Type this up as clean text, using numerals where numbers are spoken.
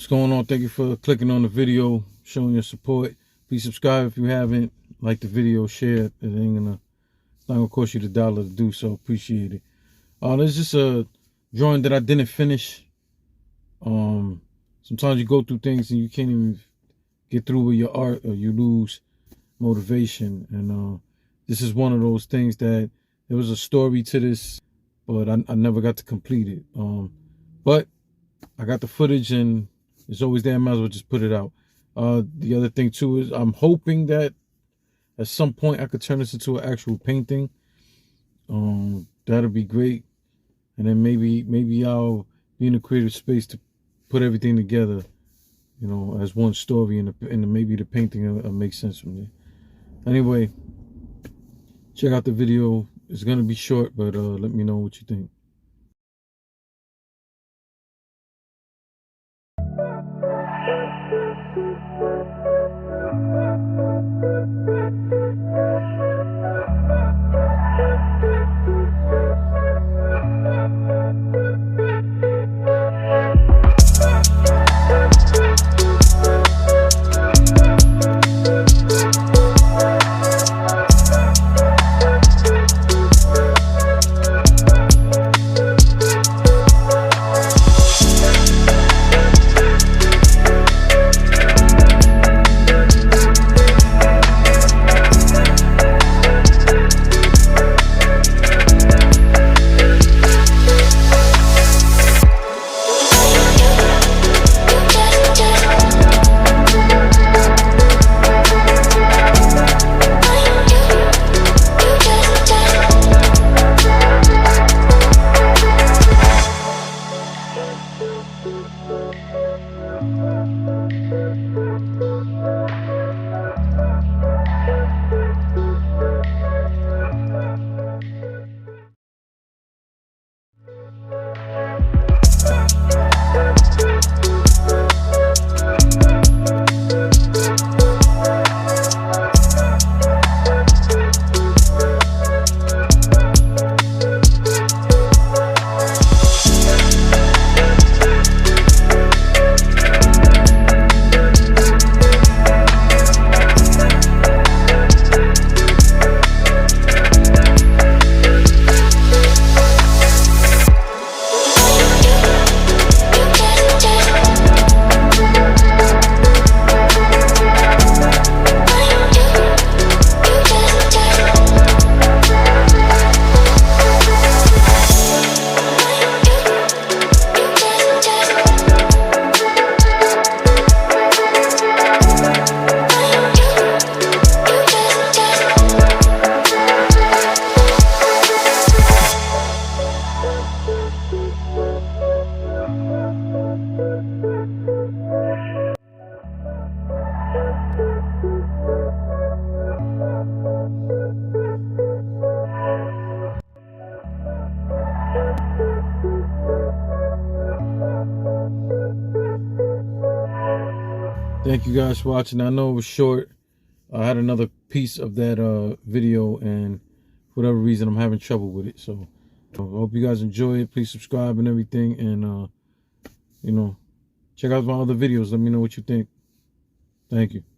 going on? Thank you for clicking on the video, showing your support. Please subscribe if you haven't. Like the video, share it. It's not gonna cost you $1 to do so. Appreciate it. There's just a drawing that I didn't finish. Sometimes you go through things and you can't even get through with your art, or you lose motivation. And this is one of those things that there was a story to this, but I never got to complete it. But I got the footage, and it's always there. I might as well just put it out. The other thing too is I'm hoping that at some point I could turn this into an actual painting. That'll be great. And then maybe I'll be in a creative space to put everything together, you know, as one story, and maybe the painting will make sense from there. Anyway, check out the video. It's gonna be short, but let me know what you think. Thank you guys for watching. I know it was short. I had another piece of that video, and for whatever reason I'm having trouble with it. So I hope you guys enjoy it. Please subscribe and everything, and you know, check out my other videos. Let me know what you think. Thank you.